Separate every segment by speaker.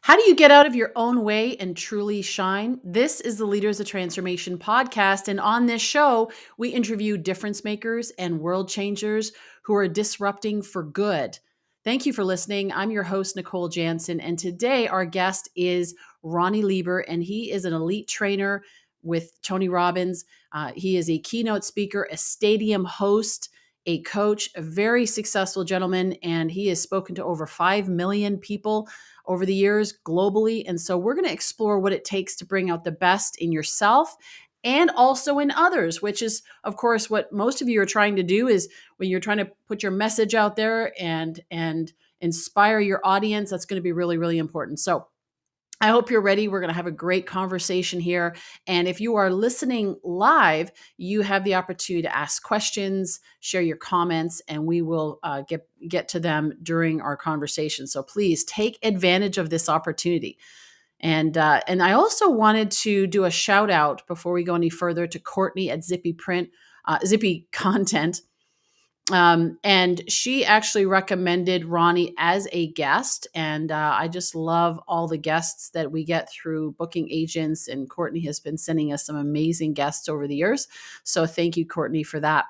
Speaker 1: How do you get out of your own way and truly shine? This is the Leaders of Transformation podcast. And on this show, we interview difference makers and world changers who are disrupting for good. Thank you for listening. I'm your host, Nicole Jansen. And today, our guest is Ronny Leber, and he is an elite trainer with Tony Robbins. He is a keynote speaker, a stadium host, a coach, a very successful gentleman, and he has spoken to over 5 million people over the years globally. And so we're going to explore what it takes to bring out the best in yourself and also in others, which is, of course, what most of you are trying to do is when you're trying to put your message out there and inspire your audience, that's going to be really, really important. So I hope you're ready. We're going to have a great conversation here. And if you are listening live, you have the opportunity to ask questions, share your comments, and we will get to them during our conversation. So please take advantage of this opportunity. And I also wanted to do a shout out before we go any further to Courtney at Zippy Content. And she actually recommended Ronny as a guest. And I just love all the guests that we get through booking agents. And Courtney has been sending us some amazing guests over the years. So thank you, Courtney, for that.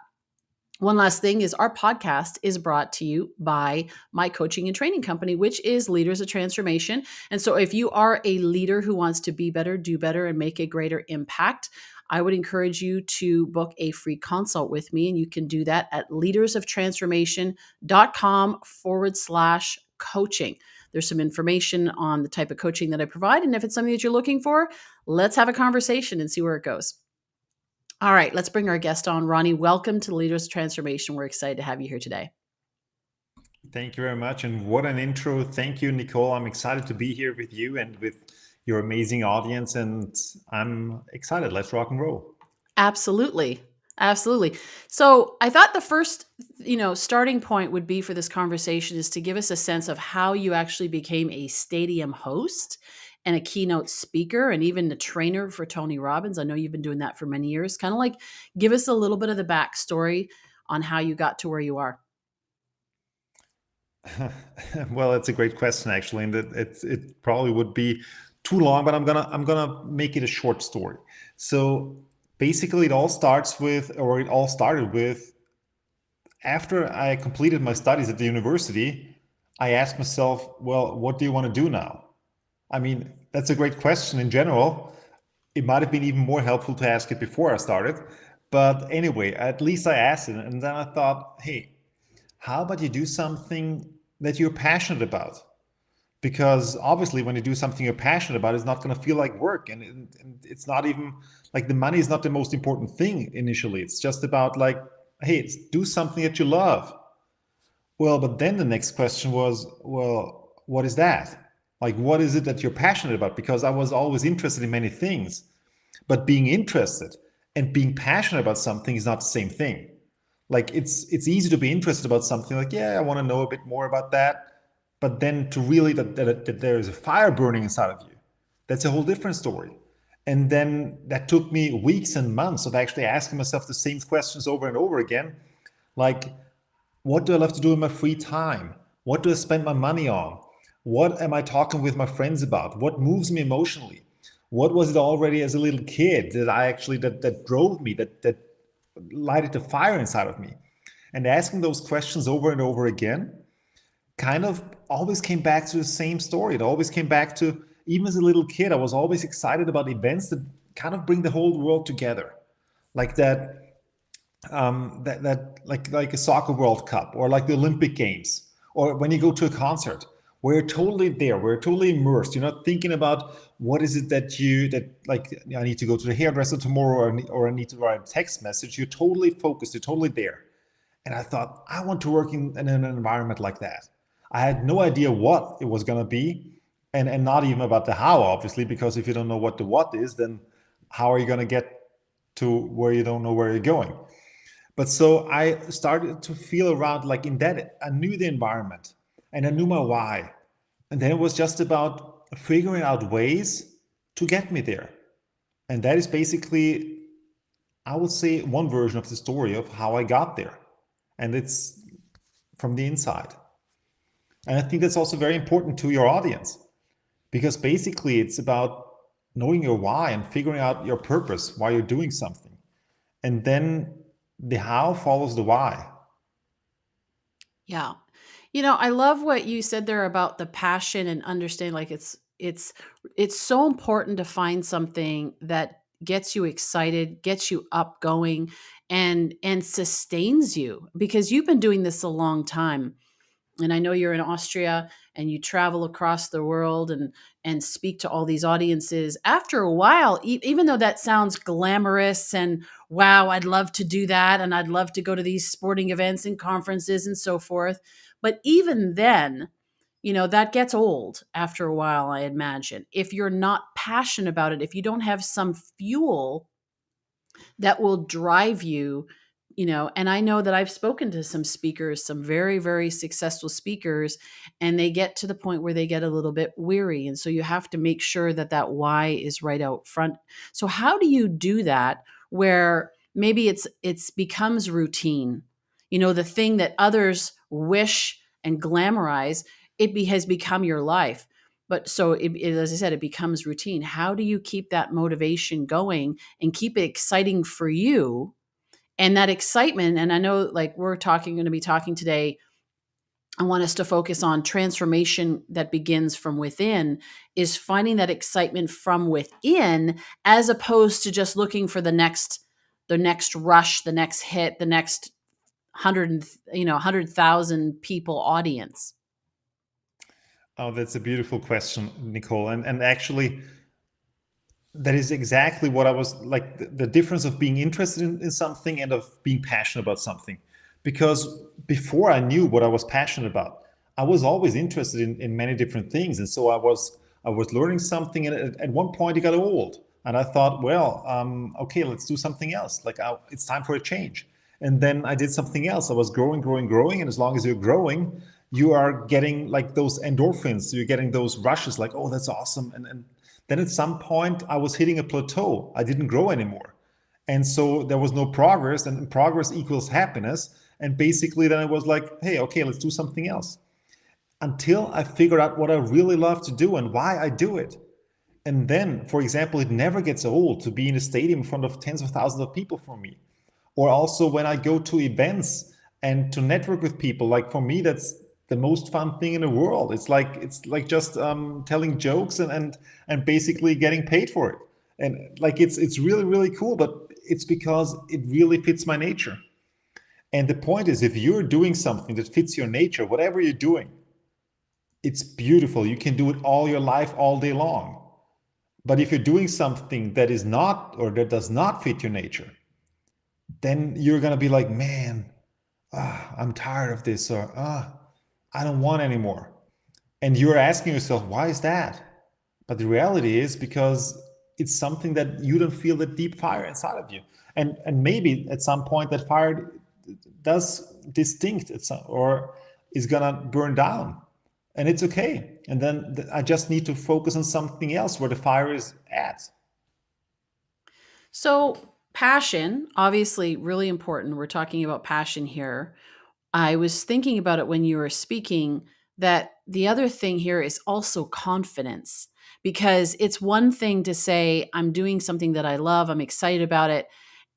Speaker 1: One last thing is our podcast is brought to you by my coaching and training company, which is Leaders of Transformation. And so if you are a leader who wants to be better, do better, and make a greater impact, I would encourage you to book a free consult with me. And you can do that at leadersoftransformation.com/coaching. There's some information on the type of coaching that I provide. And if it's something that you're looking for, let's have a conversation and see where it goes. All right, let's bring our guest on. Ronny, welcome to Leaders Transformation. We're excited to have you here today.
Speaker 2: Thank you very much. And what an intro. Thank you, Nicole. I'm excited to be here with you and with your amazing audience. And I'm excited. Let's rock and roll.
Speaker 1: Absolutely. Absolutely. So I thought the first, starting point would be for this conversation is to give us a sense of how you actually became a stadium host and a keynote speaker and even a trainer for Tony Robbins. I know you've been doing that for many years. Kind of like give us a little bit of the backstory on how you got to where you are.
Speaker 2: Well, it's a great question, actually, and it probably would be too long, but I'm gonna make it a short story. So basically, it all started with after I completed my studies at the university. I asked myself, well, what do you want to do now? I mean, that's a great question in general. It might have been even more helpful to ask it before I started. But anyway, at least I asked it. And then I thought, hey, how about you do something that you're passionate about? Because obviously, when you do something you're passionate about, it's not going to feel like work. And it's not even like the money is not the most important thing initially. It's just about like, hey, do something that you love. Well, but then the next question was, well, what is that? Like, what is it that you're passionate about? Because I was always interested in many things, but being interested and being passionate about something is not the same thing. Like it's easy to be interested about something like, yeah, I want to know a bit more about that. But then to really that there is a fire burning inside of you, that's a whole different story. And then that took me weeks and months of actually asking myself the same questions over and over again. Like, what do I love to do in my free time? What do I spend my money on? What am I talking with my friends about? What moves me emotionally? What was it already as a little kid that I actually that drove me, that lighted the fire inside of me? And asking those questions over and over again kind of always came back to the same story. It always came back to, even as a little kid, I was always excited about events that kind of bring the whole world together, like like a soccer World Cup or like the Olympic Games, or when you go to a concert where you're totally there, where you're totally immersed. You're not thinking about what is it that like I need to go to the hairdresser tomorrow, or I need to write a text message. You're totally focused. You're totally there. And I thought, I want to work in an environment like that. I had no idea what it was going to be, and not even about the how, obviously, because if you don't know what the what is, then how are you going to get to where you don't know where you're going? But so I started to feel around like in that, I knew the environment and I knew my why. And then it was just about figuring out ways to get me there. And that is basically, I would say, one version of the story of how I got there. And it's from the inside. And I think that's also very important to your audience, because basically it's about knowing your why and figuring out your purpose, why you're doing something. And then the how follows the why.
Speaker 1: Yeah. I love what you said there about the passion and understand like it's so important to find something that gets you excited, gets you up going and sustains you because you've been doing this a long time. And I know you're in Austria and you travel across the world and speak to all these audiences. After a while, even though that sounds glamorous and wow, I'd love to do that and I'd love to go to these sporting events and conferences and so forth, but even then, that gets old after a while, I imagine. If you're not passionate about it, if you don't have some fuel that will drive you, and I know that I've spoken to some speakers, some very very successful speakers, and they get to the point where they get a little bit weary, and so you have to make sure that that why is right out front. So how do you do that where maybe it's becomes routine, the thing that others wish and glamorize, has become your life, but so as I said, it becomes routine. How do you keep that motivation going and keep it exciting for you? And that excitement, and I know like we're going to be talking today, I want us to focus on transformation that begins from within, is finding that excitement from within as opposed to just looking for the next rush, the next hit, the next 100,000 people audience.
Speaker 2: Oh, that's a beautiful question, Nicole. And actually, that is exactly what I was like, the difference of being interested in something and of being passionate about something. Because before I knew what I was passionate about, I was always interested in many different things. And so I was learning something, and at one point it got old. And I thought, well, okay, let's do something else. Like it's time for a change. And then I did something else. I was growing, growing, growing. And as long as you're growing, you are getting like those endorphins. You're getting those rushes like, oh, that's awesome. And then at some point, I was hitting a plateau. I didn't grow anymore. And so there was no progress, and progress equals happiness. And basically, then I was like, hey, okay, let's do something else. Until I figured out what I really love to do and why I do it. And then, for example, it never gets old to be in a stadium in front of tens of thousands of people for me. Or also when I go to events and to network with people, like for me, that's the most fun thing in the world. It's like just telling jokes and basically getting paid for it. And like it's really really cool, but it's because it really fits my nature. And the point is, if you're doing something that fits your nature, whatever you're doing, it's beautiful. You can do it all your life, all day long. But if you're doing something that is not or that does not fit your nature, then you're gonna be like, man, I'm tired of this, or I don't want anymore. And you're asking yourself, why is that? But the reality is because it's something that you don't feel the deep fire inside of you. And maybe at some point that fire does distinct or is gonna burn down. And it's okay. And then I just need to focus on something else where the fire is at.
Speaker 1: So, passion, obviously, really important. We're talking about passion here. I was thinking about it when you were speaking that the other thing here is also confidence, because it's one thing to say, I'm doing something that I love, I'm excited about it.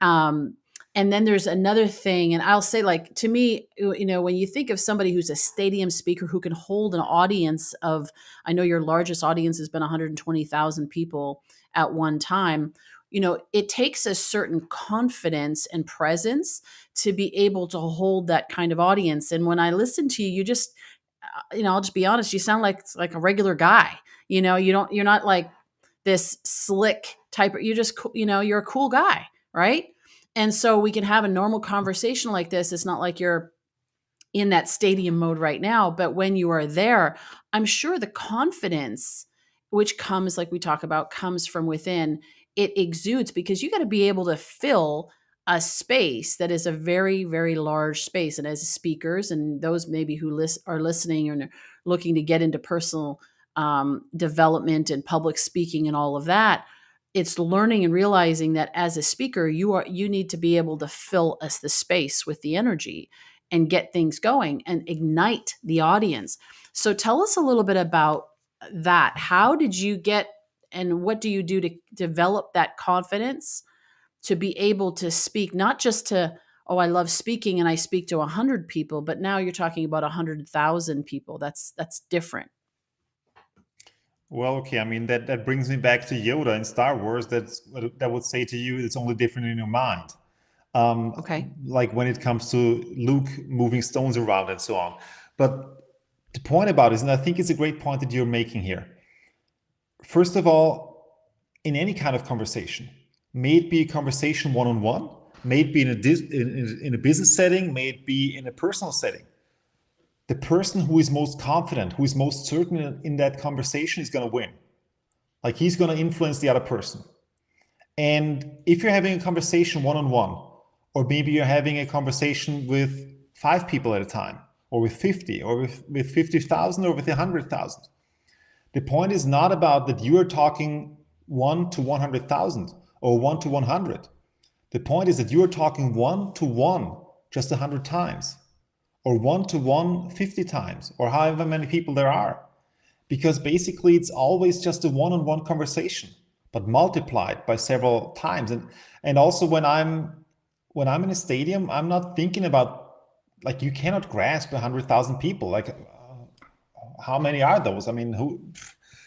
Speaker 1: Um, and then there's another thing, and I'll say, like, to me, when you think of somebody who's a stadium speaker who can hold an audience of, I know your largest audience has been 120,000 people at one time. It takes a certain confidence and presence to be able to hold that kind of audience. And when I listen to you, you just, I'll just be honest, you sound like a regular guy. You're not like this slick type. You're just, you're a cool guy, right? And so we can have a normal conversation like this. It's not like you're in that stadium mode right now, but when you are there, I'm sure the confidence which comes, like we talk about, comes from within. It exudes because you got to be able to fill a space that is a very very large space. And as speakers and those maybe who are listening and looking to get into personal development and public speaking and all of that, it's learning and realizing that as a speaker you need to be able to fill us the space with the energy and get things going and ignite the audience. So tell us a little bit about that? How did you get, and what do you do to develop that confidence to be able to speak, not just to, oh, I love speaking and I speak to 100 people, but now you're talking about 100,000 people. That's different.
Speaker 2: Well, okay. I mean, that brings me back to Yoda in Star Wars. That would say to you, it's only different in your mind.
Speaker 1: Okay.
Speaker 2: Like when it comes to Luke moving stones around and so on. But the point about it is, and I think it's a great point that you're making here. First of all, in any kind of conversation, may it be a conversation one on one, may it be in a business setting, may it be in a personal setting, the person who is most confident, who is most certain in that conversation is going to win. Like he's going to influence the other person. And if you're having a conversation one on one, or maybe you're having a conversation with 5 people at a time, or with 50, or with 50,000, or with 100,000, the point is not about that you are talking 1 to 100,000 or 1 to 100. The point is that you are talking 1 to 1 just 100 times, or 1 to 1 50 times, or however many people there are. Because basically it's always just a one-on-one conversation, but multiplied by several times. And also when I'm in a stadium, I'm not thinking about, like, you cannot grasp 100,000 people. Like, how many are those? I mean, who?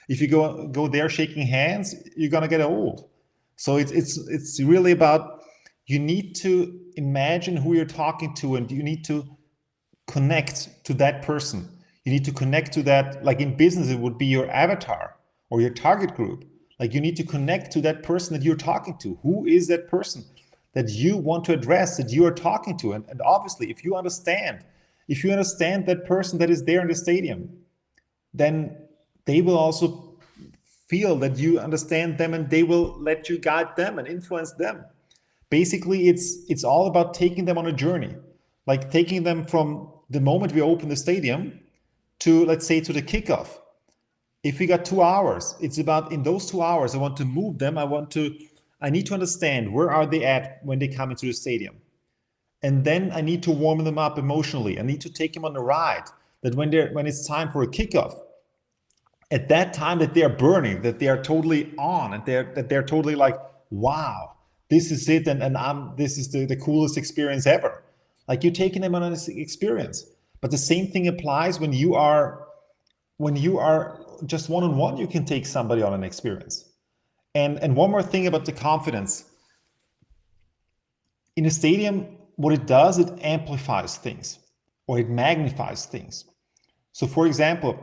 Speaker 2: If you go there shaking hands, you're gonna get old. So it's really about, you need to imagine who you're talking to, and you need to connect to that person. You need to connect to that, like in business, it would be your avatar or your target group. Like you need to connect to that person that you're talking to. Who is that person that you want to address, that you are talking to? And obviously, if you understand that person that is there in the stadium, then they will also feel that you understand them, and they will let you guide them and influence them. Basically, it's all about taking them on a journey, like taking them from the moment we open the stadium to, let's say, to the kickoff. If we got 2 hours, it's about, in those 2 hours, I want to move them. I need to understand where are they at when they come into the stadium. And then I need to warm them up emotionally. I need to take them on a ride, that when it's time for a kickoff, at that time, that they are burning, that they are totally on, and they're totally like, wow, this is it, and this is the coolest experience ever. Like, you're taking them on an experience. But the same thing applies when you are just one on one. You can take somebody on an experience. And one more thing about the confidence in a stadium, what it does, it amplifies things, or it magnifies things. So, for example,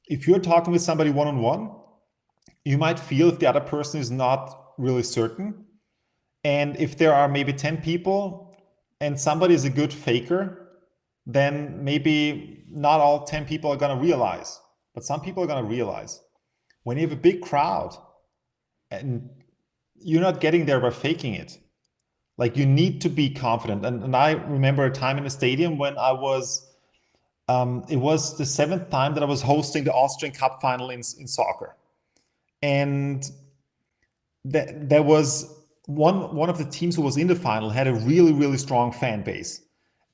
Speaker 2: if you're talking with somebody one on one, you might feel if the other person is not really certain. And if there are maybe 10 people and somebody is a good faker, then maybe not all 10 people are going to realize, but some people are going to realize. When you have a big crowd and you're not getting there by faking it, like, you need to be confident. And I remember a time in a stadium when it was the 7th time that I was hosting the Austrian Cup final in soccer. And there was one of the teams who was in the final had a really, really strong fan base.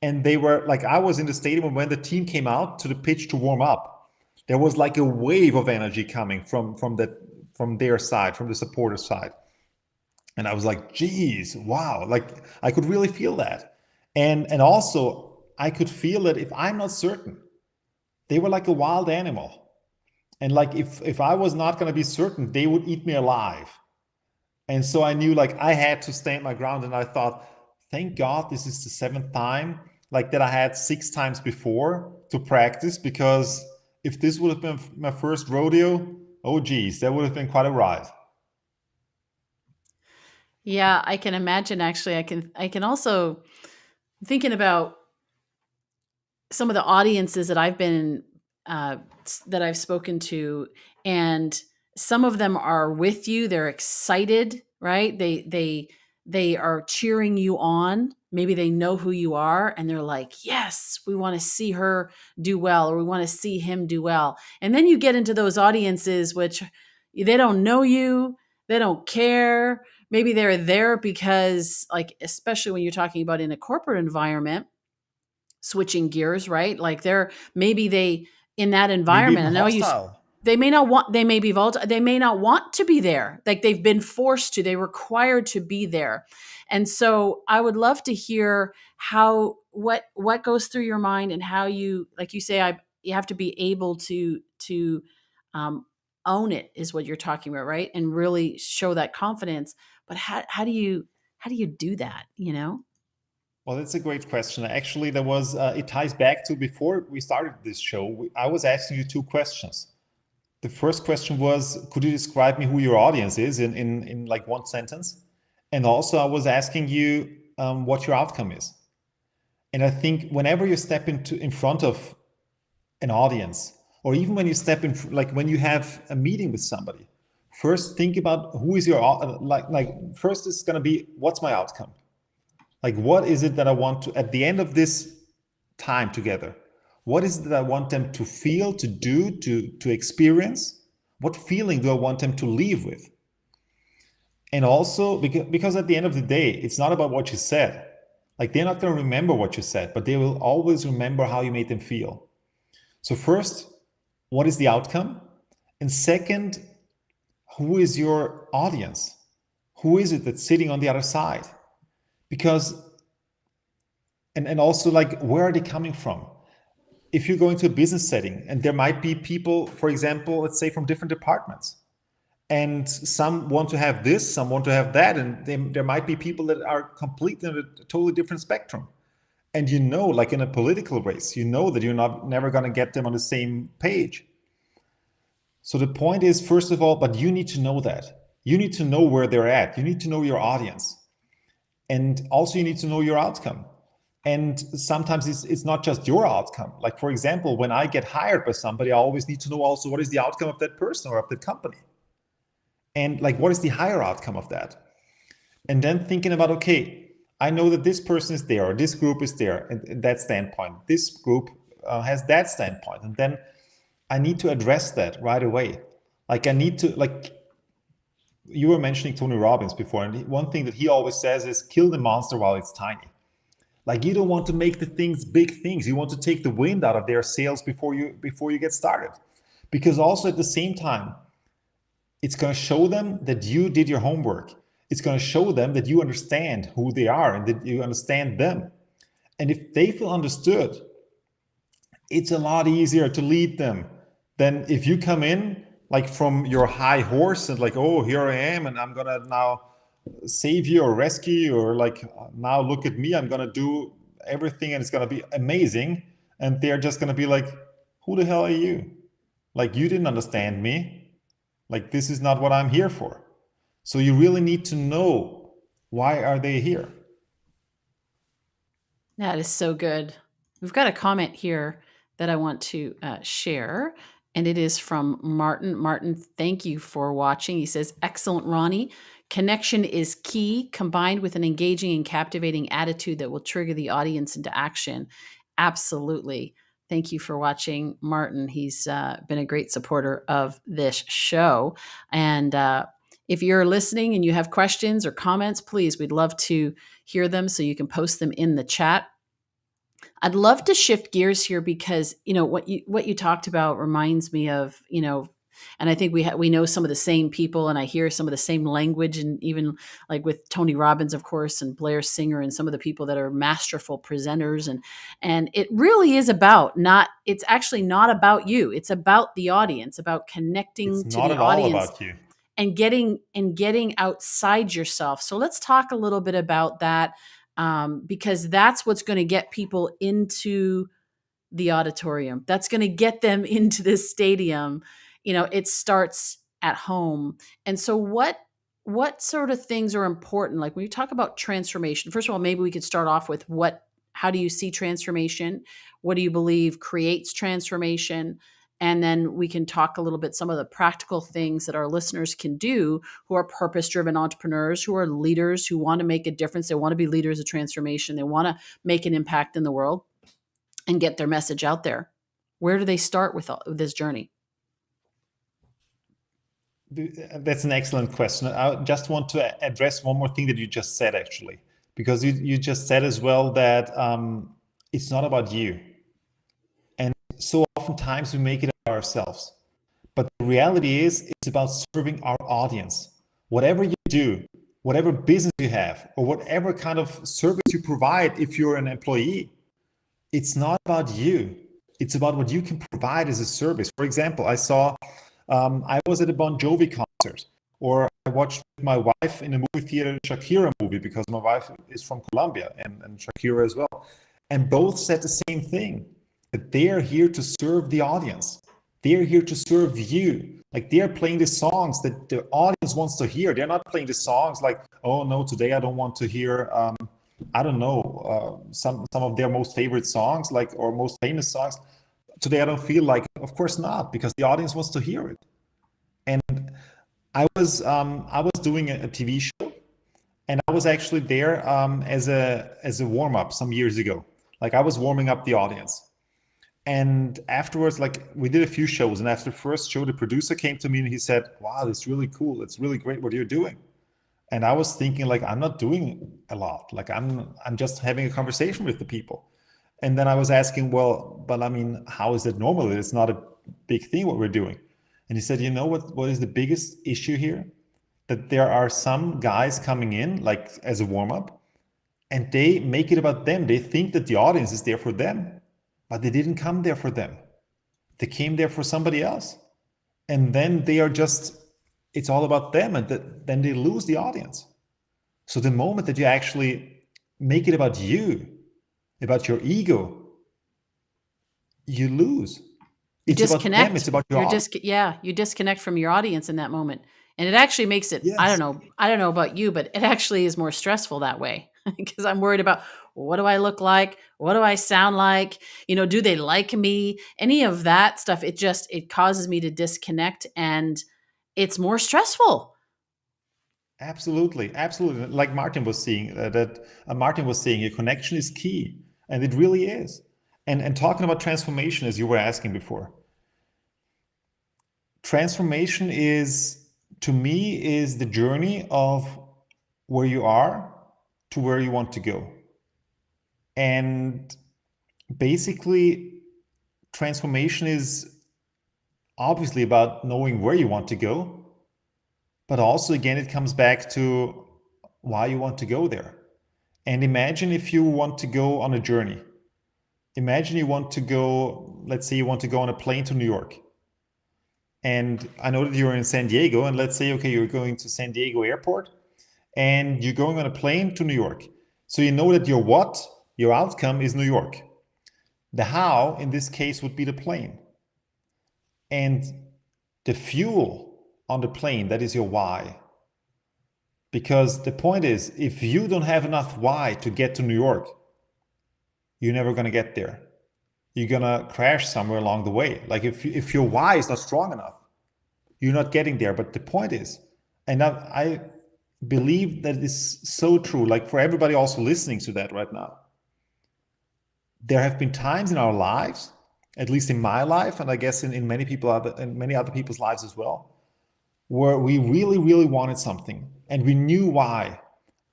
Speaker 2: And they were like, I was in the stadium, and when the team came out to the pitch to warm up, there was like a wave of energy coming from their side, from the supporters' side. And I was like, geez, wow, like I could really feel that. And also I could feel that if I'm not certain, they were like a wild animal. And like, if I was not going to be certain, they would eat me alive. And so I knew, like, I had to stand my ground. And I thought, thank God this is the 7th time, like, that I had 6 times before to practice, because if this would have been my first rodeo, oh geez, that would have been quite a ride.
Speaker 1: Yeah, I can imagine. Actually, I can also, thinking about some of the audiences that I've been that I've spoken to, and some of them are with you. They're excited, right? They are cheering you on. Maybe they know who you are, and they're like, "Yes, we want to see her do well, or we want to see him do well." And then you get into those audiences which they don't know you, they don't care. Maybe they're there because, like, especially when you're talking about in a corporate environment, switching gears, right? Like, they're, maybe they in that
Speaker 2: Maybe
Speaker 1: environment.
Speaker 2: even
Speaker 1: I know you
Speaker 2: hostile.
Speaker 1: they may not want, they may be volatile, they may not want to be there. Like they've been forced to, they required to be there. And so I would love to hear how, what goes through your mind, and how you, like you say, you have to be able to um, own it, is what you're talking about, right? And really show that confidence. But how do you do that, you know?
Speaker 2: Well, that's a great question. Actually, there was it ties back to before we started this show. I was asking you two questions. The first question was, could you describe me who your audience is in like one sentence? And also, I was asking you what your outcome is. And I think whenever you step in front of an audience, or even when you step in, like when you have a meeting with somebody, first think about who is your like. First, it's going to be, what's my outcome? Like, what is it that I want to, at the end of this time together, what is it that I want them to feel, to do, to experience? What feeling do I want them to leave with? And also, because at the end of the day, it's not about what you said. Like, they're not going to remember what you said, but they will always remember how you made them feel. So first, what is the outcome? And second, who is your audience? Who is it that's sitting on the other side? Because, and also, like, where are they coming from? If you go into a business setting and there might be people, for example, let's say from different departments, and some want to have this, some want to have that, and there might be people that are completely in a totally different spectrum. And you know, like in a political race, you know that you're never going to get them on the same page. So the point is, first of all, but you need to know that. You need to know where they're at. You need to know your audience. And also you need to know your outcome. And sometimes it's not just your outcome. Like, for example, when I get hired by somebody, I always need to know also what is the outcome of that person or of that company. And like, what is the higher outcome of that? And then thinking about, okay, I know that this person is there, or this group is there, and that standpoint. This group has that standpoint. And then I need to address that right away. Like, I need to, like, you were mentioning Tony Robbins before, and one thing that he always says is, kill the monster while it's tiny. Like, you don't want to make the things big things. You want to take the wind out of their sails before you get started. Because also at the same time, it's going to show them that you did your homework. It's going to show them that you understand who they are and that you understand them. And if they feel understood, it's a lot easier to lead them than if you come in like from your high horse and like, oh, here I am, and I'm going to now save you or rescue you, or like, now look at me, I'm going to do everything and it's going to be amazing. And they're just going to be like, who the hell are you? Like, you didn't understand me. Like, this is not what I'm here for. So you really need to know, why are they here?
Speaker 1: That is so good. We've got a comment here that I want to share, and it is from Martin. Martin, thank you for watching. He says, excellent, Ronnie. Connection is key, combined with an engaging and captivating attitude that will trigger the audience into action. Absolutely. Thank you for watching, Martin. He's been a great supporter of this show. And if you're listening and you have questions or comments, please, we'd love to hear them, so you can post them in the chat. I'd love to shift gears here, because what you talked about reminds me of, and I think we know some of the same people, and I hear some of the same language, and even like with Tony Robbins, of course, and Blair Singer, and some of the people that are masterful presenters, and it really is about not. It's actually not about you. It's about the audience, about
Speaker 2: It's
Speaker 1: connecting to
Speaker 2: not
Speaker 1: the
Speaker 2: at all
Speaker 1: audience
Speaker 2: about you.
Speaker 1: and getting outside yourself. So let's talk a little bit about that, because that's what's going to get people into the auditorium. That's going to get them into this stadium. It starts at home. And so what sort of things are important? Like when you talk about transformation, first of all, maybe we could start off with how do you see transformation? What do you believe creates transformation? And then we can talk a little bit some of the practical things that our listeners can do, who are purpose-driven entrepreneurs, who are leaders, who want to make a difference. They want to be leaders of transformation. They want to make an impact in the world and get their message out there. Where do they start with this journey?
Speaker 2: That's an excellent question. I just want to address one more thing that you just said, actually, because you just said as well that it's not about you. And so often oftentimes we make it about ourselves. But the reality is, it's about serving our audience. Whatever you do, whatever business you have, or whatever kind of service you provide if you're an employee, it's not about you. It's about what you can provide as a service. For example, I was at a Bon Jovi concert, or I watched with my wife in a movie theater a Shakira movie, because my wife is from Colombia, and Shakira as well. And both said the same thing, that they are here to serve the audience. They're here to serve you. Like, they're playing the songs that the audience wants to hear. They're not playing the songs like, oh no, today I don't want to hear, I don't know, some of their most favorite songs, like, or most famous songs. Today I don't feel like, of course not, because the audience wants to hear it. And I was doing a TV show, and I was actually there as a warm up some years ago. Like, I was warming up the audience. And afterwards, like, we did a few shows, and after the first show, the producer came to me and he said, "Wow, that's really cool. It's really great what you're doing." And I was thinking, like, I'm not doing a lot. Like, I'm just having a conversation with the people. And then I was asking, well, but I mean, how is it normal? It's not a big thing what we're doing. And he said, you know what is the biggest issue here? That there are some guys coming in, like, as a warm up, and they make it about them. They think that the audience is there for them, but they didn't come there for them. They came there for somebody else. And then they are just, it's all about them, and then they lose the audience. So the moment that you actually make it about you, about your ego, you lose.
Speaker 1: You
Speaker 2: It's about them,
Speaker 1: disconnect.
Speaker 2: it's about your audience.
Speaker 1: You disconnect from your audience in that moment. And it actually makes it,
Speaker 2: Yes,
Speaker 1: I don't know about you, but it actually is more stressful that way because I'm worried about, what do I look like? What do I sound like? Do they like me? Any of that stuff. It causes me to disconnect, and it's more stressful.
Speaker 2: absolutely, absolutely. Like Martin was saying, your connection is key, and it really is. And talking about transformation, as you were asking before, transformation is, to me, is the journey of where you are to where you want to go. And basically, transformation is obviously about knowing where you want to go, but also, again, it comes back to why you want to go there. And imagine if you want to go on a journey. Imagine you want to go, let's say you want to go on a plane to New York. And I know that you're in San Diego, and let's say, okay, you're going to San Diego airport and you're going on a plane to New York. So you know that your outcome is New York. The how, in this case, would be the plane. And the fuel on the plane, that is your why. Because the point is, if you don't have enough why to get to New York, you're never going to get there. You're going to crash somewhere along the way. Like, if your why is not strong enough, you're not getting there. But the point is, and I believe that is so true, like, for everybody also listening to that right now, there have been times in our lives, at least in my life, and I guess in many other people's lives as well, where we really, really wanted something and we knew why.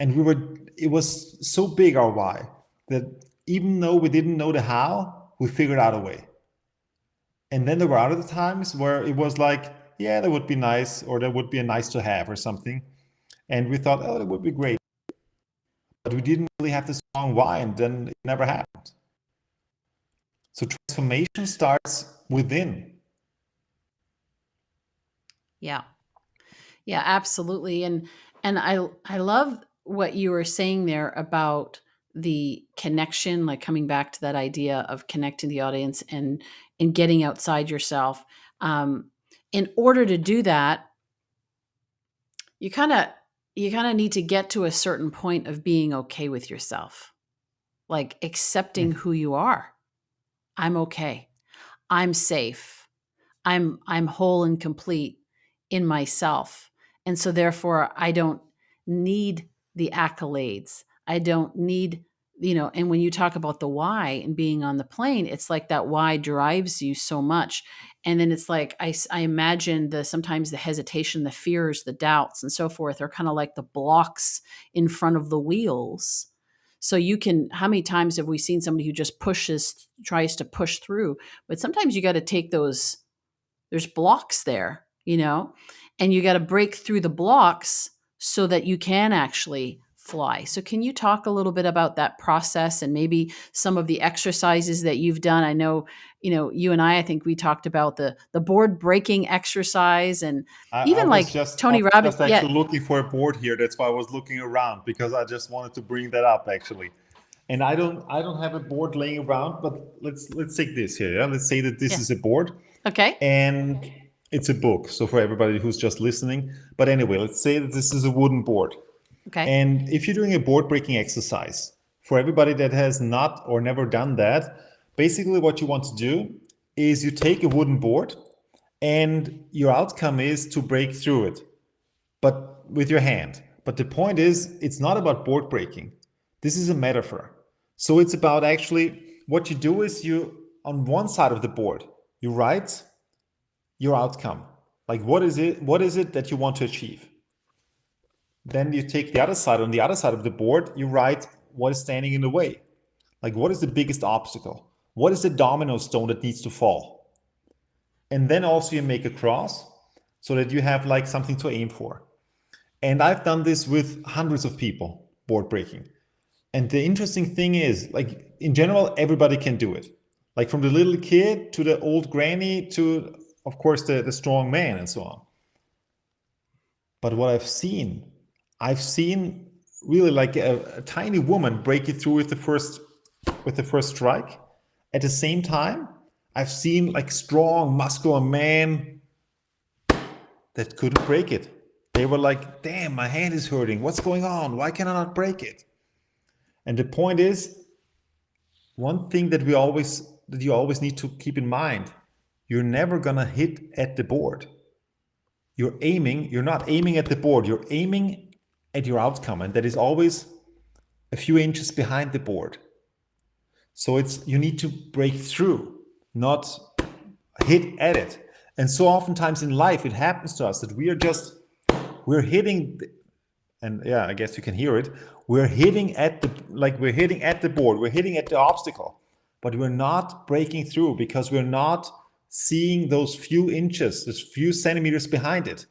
Speaker 2: And it was so big, our why, that even though we didn't know the how, we figured out a way. And then there were other times where it was like, yeah, that would be nice, or that would be a nice to have or something. And we thought, oh, that would be great. But we didn't really have the strong why, and then it never happened. So transformation starts within.
Speaker 1: Yeah. Yeah, absolutely. And I love what you were saying there about the connection, like coming back to that idea of connecting the audience and getting outside yourself. Um, in order to do that, you kind of need to get to a certain point of being okay with yourself, like accepting who you are. I'm okay. I'm safe. I'm whole and complete in myself. And so therefore I don't need the accolades. I don't need, and when you talk about the why and being on the plane, it's like that why drives you so much. And then it's like I imagine sometimes the hesitation, the fears, the doubts and so forth are kind of like the blocks in front of the wheels. So you can, how many times have we seen somebody who just tries to push through? But sometimes you got to take those, there's blocks there, and you got to break through the blocks so that you can actually fly. So can you talk a little bit about that process and maybe some of the exercises that you've done? I know, you and I think we talked about the board breaking exercise, and
Speaker 2: I
Speaker 1: even
Speaker 2: was
Speaker 1: like
Speaker 2: just I
Speaker 1: Tony
Speaker 2: was
Speaker 1: Robbins.
Speaker 2: just
Speaker 1: Yeah.
Speaker 2: actually looking for a board here. That's why I was looking around because I just wanted to bring that up actually. And I don't have a board laying around, but let's take this here. Yeah? Let's say that this
Speaker 1: Yeah.
Speaker 2: is a board
Speaker 1: Okay.
Speaker 2: and it's a book. So for everybody who's just listening, but anyway, let's say that this is a wooden board.
Speaker 1: Okay.
Speaker 2: And if you're doing a board breaking exercise, for everybody that has not or never done that, basically what you want to do is you take a wooden board and your outcome is to break through it, but with your hand. But the point is, it's not about board breaking. This is a metaphor. So it's about actually what you do is you, on one side of the board, you write your outcome. Like what is it? What is it that you want to achieve? Then you take the other side. On the other side of the board, you write what is standing in the way. Like what is the biggest obstacle? What is the domino stone that needs to fall? And then also you make a cross so that you have like something to aim for. And I've done this with hundreds of people, board breaking. And the interesting thing is, like in general, everybody can do it. Like from the little kid to the old granny to, of course, the strong man and so on. But what I've seen really like a tiny woman break it through with the first strike. At the same time, I've seen like strong, muscular man that couldn't break it. They were like, damn, my hand is hurting. What's going on? Why can I not break it? And the point is, one thing that you always need to keep in mind, you're never gonna hit at the board. You're not aiming at the board, you're aiming at your outcome, and that is always a few inches behind the board. So you need to break through, not hit at it. And so oftentimes in life it happens to us that we're hitting, and yeah, I guess you can hear it. We're hitting at the board, we're hitting at the obstacle, but we're not breaking through because we're not seeing those few inches, those few centimeters behind it.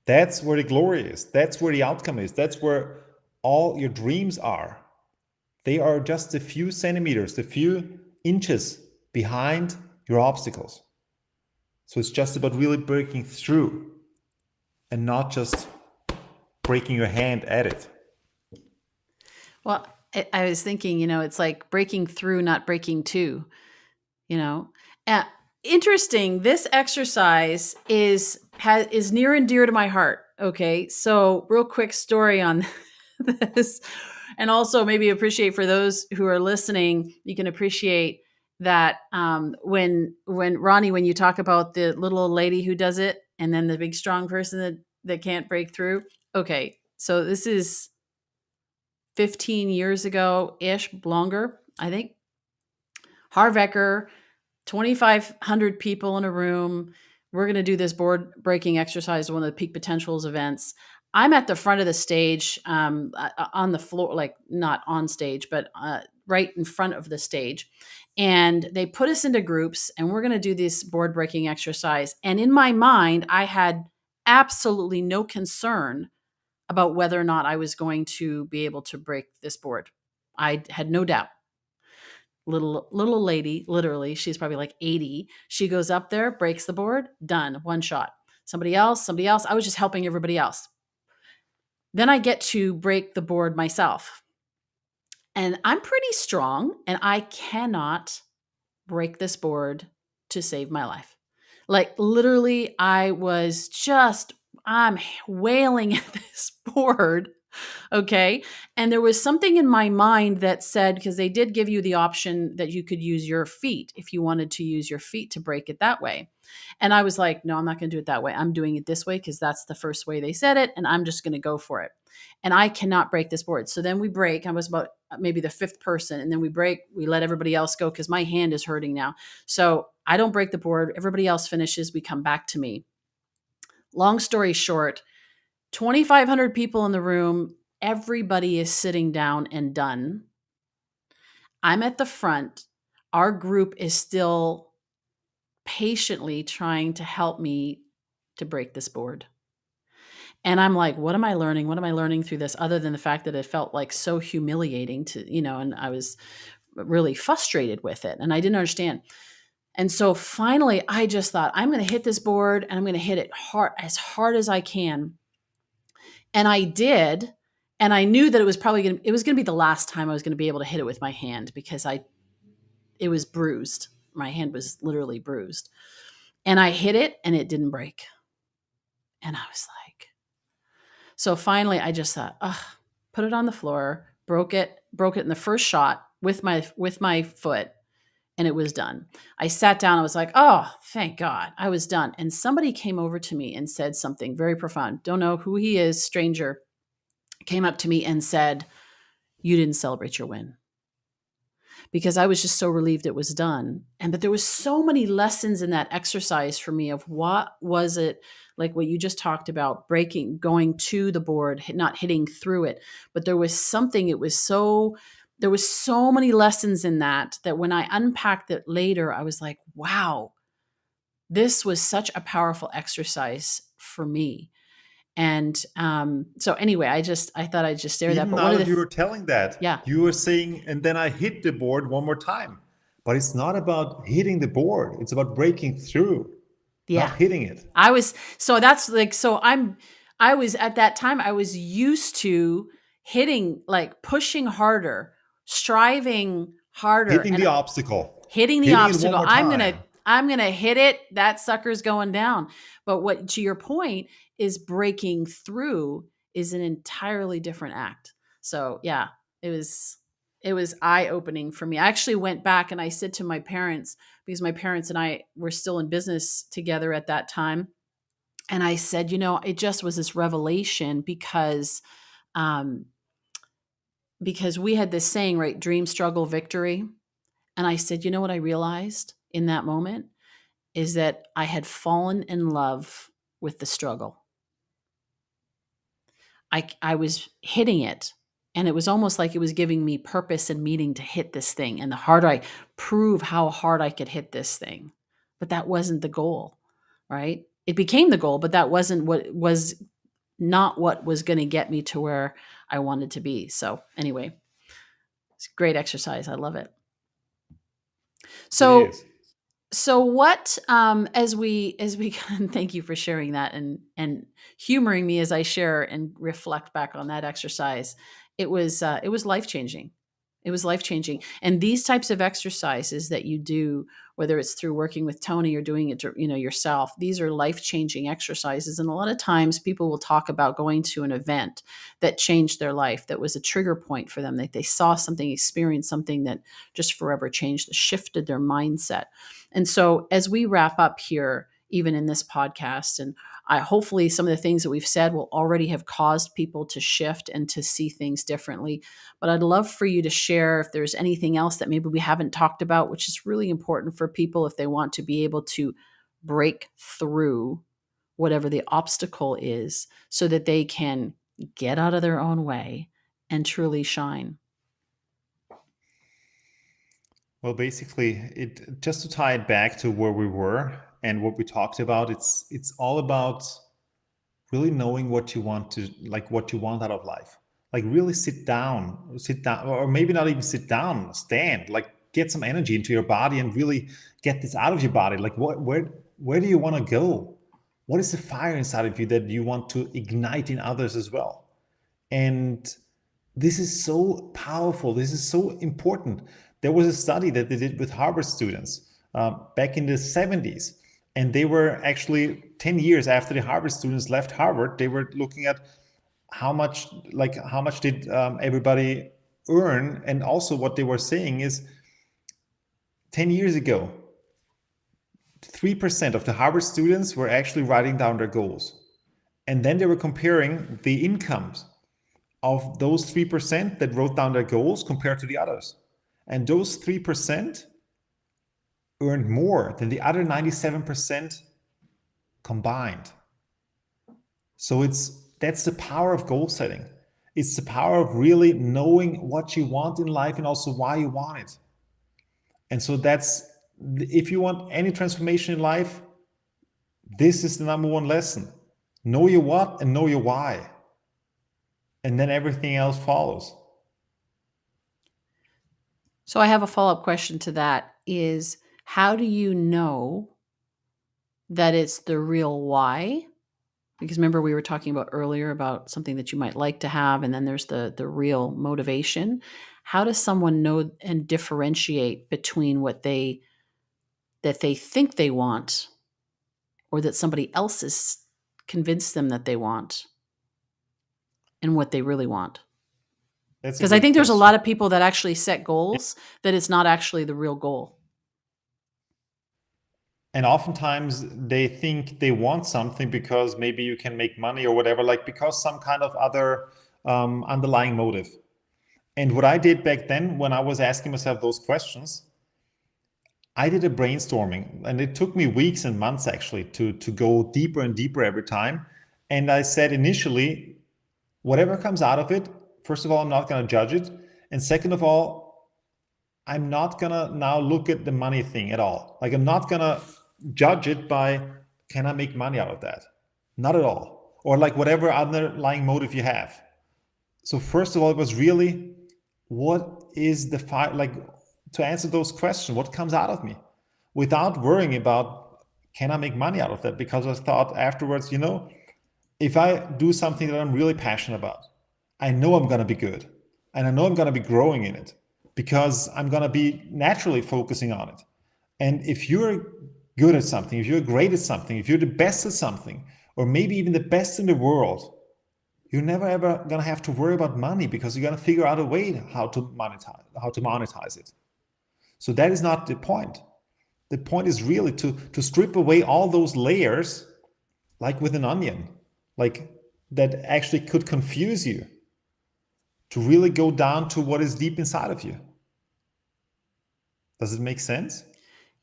Speaker 2: That's where the glory is. That's where the outcome is. That's where all your dreams are. They are just a few centimeters, a few inches behind your obstacles. So it's just about really breaking through and not just breaking your hand at it.
Speaker 1: Well, I was thinking, it's like breaking through, not breaking to, you know. Uh, Interesting. This exercise is near and dear to my heart. Okay, so real quick story on this, and also maybe appreciate for those who are listening. You can appreciate that when Ronnie, when you talk about the little old lady who does it, and then the big strong person that can't break through. Okay, so this is 15 years ago ish, longer, I think. Harvecker, 2,500 people in a room. We're going to do this board breaking exercise, one of the Peak Potentials events. I'm at the front of the stage, on the floor, like not on stage, but right in front of the stage. And they put us into groups, and we're going to do this board breaking exercise. And in my mind, I had absolutely no concern about whether or not I was going to be able to break this board. I had no doubt. Little lady, literally, she's probably like 80. She goes up there, breaks the board, done, one shot. Somebody else, somebody else. I was just helping everybody else. Then I get to break the board myself. And I'm pretty strong, and I cannot break this board to save my life. Like literally, I'm wailing at this board. Okay. And there was something in my mind that said, because they did give you the option that you could use your feet if you wanted to use your feet to break it that way. And I was like, no, I'm not going to do it that way. I'm doing it this way because that's the first way they said it. And I'm just going to go for it. And I cannot break this board. So then we break. I was about maybe the fifth person. And then we break. We let everybody else go because my hand is hurting now. So I don't break the board. Everybody else finishes. We come back to me. Long story short, 2,500 people in the room. Everybody is sitting down and done. I'm at the front. Our group is still patiently trying to help me to break this board. And I'm like, what am I learning? What am I learning through this other than the fact that it felt like so humiliating to, and I was really frustrated with it and I didn't understand. And so finally I just thought I'm going to hit this board and I'm going to hit it hard as I can. And I did. And I knew that it was going to be the last time I was going to be able to hit it with my hand because it was bruised. My hand was literally bruised. And I hit it and it didn't break. And I was like, so finally I just thought, put it on the floor, broke it in the first shot with my foot, and it was done. I sat down, I was like, oh, thank God, I was done. And somebody came over to me and said something very profound. Don't know who he is, stranger, came up to me and said, you didn't celebrate your win. Because I was just so relieved it was done. And but there was so many lessons in that exercise for me of what was it, like what you just talked about, breaking, going to the board, not hitting through it. But there was something, there was so many lessons in that when I unpacked it later, I was like, wow, this was such a powerful exercise for me. And so anyway, I thought I'd just share that.
Speaker 2: Even
Speaker 1: But
Speaker 2: now
Speaker 1: one of
Speaker 2: that
Speaker 1: the,
Speaker 2: you were telling that,
Speaker 1: yeah,
Speaker 2: you were saying, and then I hit the board one more time. But it's not about hitting the board. It's about breaking through, not
Speaker 1: yeah.
Speaker 2: hitting it.
Speaker 1: I was so that's like so I was at that time I was used to hitting, like pushing harder, striving harder
Speaker 2: Hitting
Speaker 1: and
Speaker 2: the obstacle,
Speaker 1: hitting the
Speaker 2: hitting it one
Speaker 1: obstacle.
Speaker 2: more time.
Speaker 1: I'm going to hit it, that sucker's going down. But what, to your point, is breaking through is an entirely different act. So, yeah, it was eye-opening for me. I actually went back and I said to my parents, because my parents and I were still in business together at that time, and I said, it just was this revelation um, because we had this saying, right? Dream, struggle, victory. And I said, you know what I realized in that moment is that I had fallen in love with the struggle. I was hitting it, and it was almost like it was giving me purpose and meaning to hit this thing. And the harder I prove how hard I could hit this thing, but that wasn't the goal, right? It became the goal, but that wasn't what was not what was going to get me to where I wanted to be. So anyway, it's a great exercise. I love it.
Speaker 2: It
Speaker 1: So
Speaker 2: is.
Speaker 1: what as we thank you for sharing that and humoring me as I share and reflect back on that exercise. It was life changing. It was life changing. And these types of exercises that you do, whether it's through working with Tony or doing it yourself, these are life changing exercises. And a lot of times people will talk about going to an event that changed their life, that was a trigger point for them, that they saw something, experienced something that just forever changed, shifted their mindset. And so as we wrap up here, even in this podcast, and hopefully some of the things that we've said will already have caused people to shift and to see things differently. But I'd love for you to share if there's anything else that maybe we haven't talked about, which is really important for people if they want to be able to break through whatever the obstacle is so that they can get out of their own way and truly shine.
Speaker 2: Well, basically, it just to tie it back to where we were and what we talked about, it's all about really knowing what you want to, like what you want out of life. Like really sit down, or maybe not even sit down, stand, like get some energy into your body and really get this out of your body. Like where do you want to go? What is the fire inside of you that you want to ignite in others as well? And this is so powerful. This is so important. There was a study that they did with Harvard students back in the 70s. And they were actually 10 years after the Harvard students left Harvard, they were looking at how much did everybody earn. And also what they were saying is 10 years ago, 3% of the Harvard students were actually writing down their goals. And then they were comparing the incomes of those 3% that wrote down their goals compared to the others. And those 3% earned more than the other 97% combined. So that's the power of goal setting. It's the power of really knowing what you want in life and also why you want it. And so that's, if you want any transformation in life, this is the number one lesson. Know your what and know your why. And then everything else follows.
Speaker 1: So I have a follow-up question to that is, how do you know that it's the real why? Because remember we were talking about earlier about something that you might like to have, and then there's the real motivation. How does someone know and differentiate between what they think they want, or that somebody else has convinced them that they want, and what they really want?
Speaker 2: That's a
Speaker 1: Because I
Speaker 2: great
Speaker 1: think there's a
Speaker 2: question.
Speaker 1: lot of people that actually set goals that it's not actually the real goal.
Speaker 2: And oftentimes they think they want something because maybe you can make money or whatever, like because some kind of other underlying motive. And what I did back then when I was asking myself those questions, I did a brainstorming, and it took me weeks and months actually to go deeper and deeper every time. And I said initially, whatever comes out of it, first of all, I'm not going to judge it. And second of all, I'm not going to now look at the money thing at all. Like, I'm not going to judge it by, can I make money out of that? Not at all. Or like whatever underlying motive you have. So first of all, it was really, what is the like, to answer those questions, what comes out of me, without worrying about, can I make money out of that? Because I thought afterwards, if I do something that I'm really passionate about, I know I'm going to be good, and I know I'm going to be growing in it because I'm going to be naturally focusing on it. And if you're good at something, if you're great at something, if you're the best at something, or maybe even the best in the world, you're never ever going to have to worry about money because you're going to figure out a way how to monetize it. So that is not the point. The point is really to strip away all those layers, like with an onion, like that actually could confuse you, to really go down to what is deep inside of you. Does it make sense?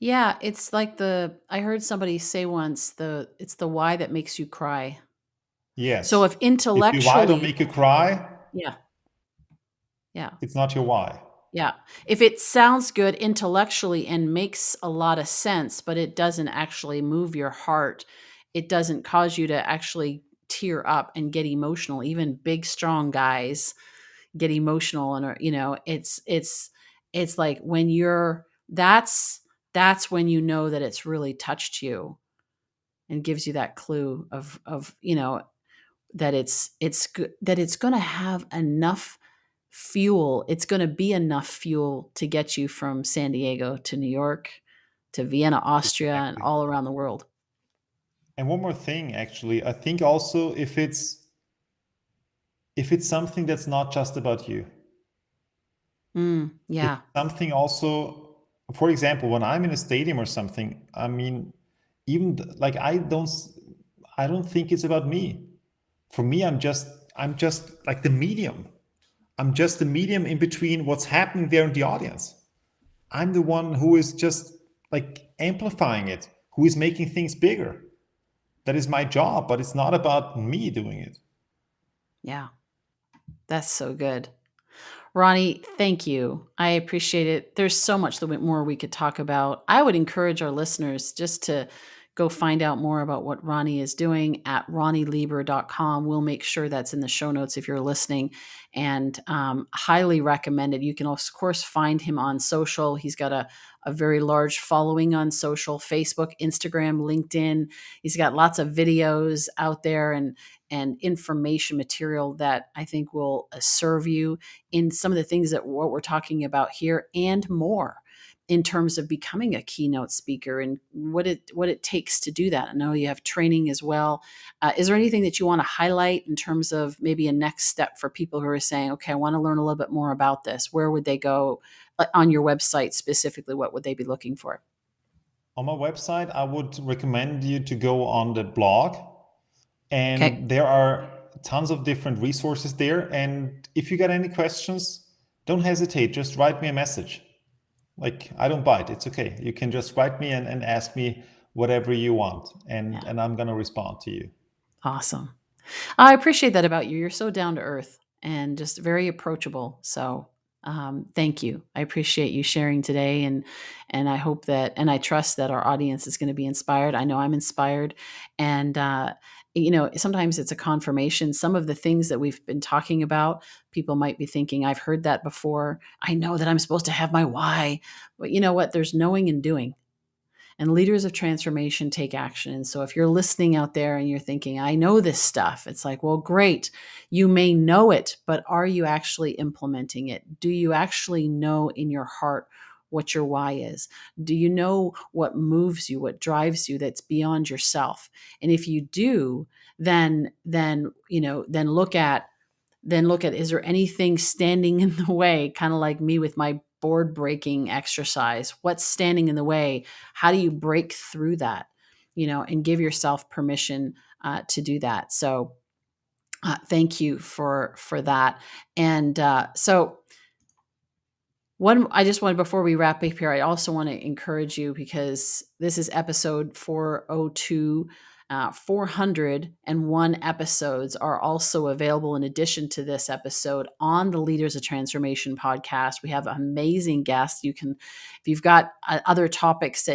Speaker 1: Yeah, it's like I heard somebody say once, it's the why that makes you cry. So
Speaker 2: Yes.
Speaker 1: if
Speaker 2: If your why don't
Speaker 1: intellectually,
Speaker 2: make you cry,
Speaker 1: yeah, yeah,
Speaker 2: it's not your why.
Speaker 1: yeah. If it sounds good intellectually and makes a lot of sense, but it doesn't actually move your heart, it doesn't cause you to actually tear up and get emotional. Even big, strong guys get emotional, and it's like when that's when you know that it's really touched you and gives you that clue of that that it's going to have enough fuel. It's going to be enough fuel to get you from San Diego to New York to Vienna, Austria, and
Speaker 2: Exactly.
Speaker 1: all around the world.
Speaker 2: And one more thing, actually, I think also if it's something that's not just about you, if
Speaker 1: Yeah.
Speaker 2: something also, for example, when I'm in a stadium or something, I mean, even like I don't think it's about me. For me, I'm just like the medium. I'm just the medium in between what's happening there in the audience. I'm the one who is just like amplifying it, who is making things bigger. That is my job, but it's not about me doing it.
Speaker 1: Yeah. That's so good. Ronnie, thank you. I appreciate it. There's so much more we could talk about. I would encourage our listeners just to go find out more about what Ronnie is doing at ronnyleber.com. We'll make sure that's in the show notes if you're listening, and highly recommended. You can, of course, find him on social. He's got a very large following on social: Facebook, Instagram, LinkedIn. He's got lots of videos out there and information material that I think will serve you in some of the things that what we're talking about here and more, in terms of becoming a keynote speaker and what it takes to do that. I know you have training as well. Is there anything that you want to highlight in terms of maybe a next step for people who are saying, okay, I want to learn a little bit more about this? Where would they go on your website specifically? What would they be looking for?
Speaker 2: On my website, I would recommend you to go on the blog,
Speaker 1: Okay.
Speaker 2: and there are tons of different resources there. And if you got any questions, don't hesitate. Just write me a message. Like, I don't bite. It's okay. You can just write me and ask me whatever you want, and
Speaker 1: Yeah.
Speaker 2: I'm gonna respond to you.
Speaker 1: Awesome. I appreciate that about you. You're so down to earth. and just very approachable. So thank you. I appreciate you sharing today, and I hope that, and I trust that our audience is going to be inspired. I know I'm inspired, and sometimes it's a confirmation. Some of the things that we've been talking about, people might be thinking, I've heard that before. I know that I'm supposed to have my why, but you know what? There's knowing and doing. And leaders of transformation take action. And so if you're listening out there and you're thinking, I know this stuff, it's like, well, great. You may know it, but are you actually implementing it? Do you actually know in your heart what your why is? Do you know what moves you, what drives you that's beyond yourself? And if you do, then look at, is there anything standing in the way, kind of like me with my board breaking exercise? What's standing in the way? How do you break through that, and give yourself permission to do that? So thank you for that. And so one, I just wanted, before we wrap up here, I also want to encourage you, because this is episode 402. 401 episodes are also available in addition to this episode on the Leaders of Transformation podcast. We have amazing guests. You can, if you've got other topics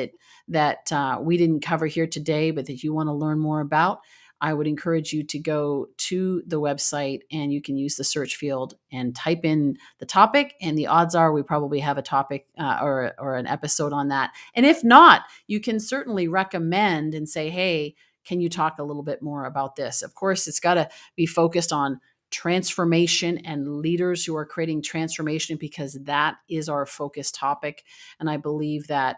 Speaker 1: that we didn't cover here today, but that you want to learn more about, I would encourage you to go to the website, and you can use the search field and type in the topic, and the odds are we probably have a topic or an episode on that. And if not, you can certainly recommend and say, hey, can you talk a little bit more about this? Of course, it's got to be focused on transformation and leaders who are creating transformation, because that is our focus topic. And I believe that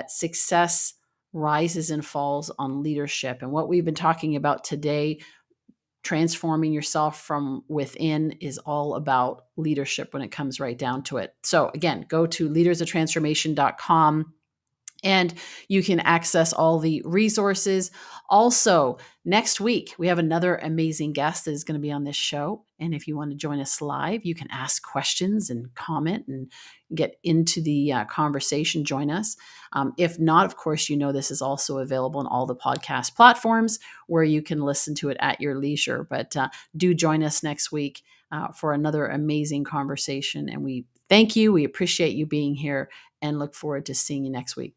Speaker 1: success rises and falls on leadership. And what we've been talking about today, transforming yourself from within, is all about leadership when it comes right down to it. So again, go to leadersoftransformation.com, and you can access all the resources. Also, next week, we have another amazing guest that is going to be on this show. And if you want to join us live, you can ask questions and comment and get into the conversation. Join us. If not, of course, this is also available on all the podcast platforms where you can listen to it at your leisure. But do join us next week for another amazing conversation. And we thank you. We appreciate you being here, and look forward to seeing you next week.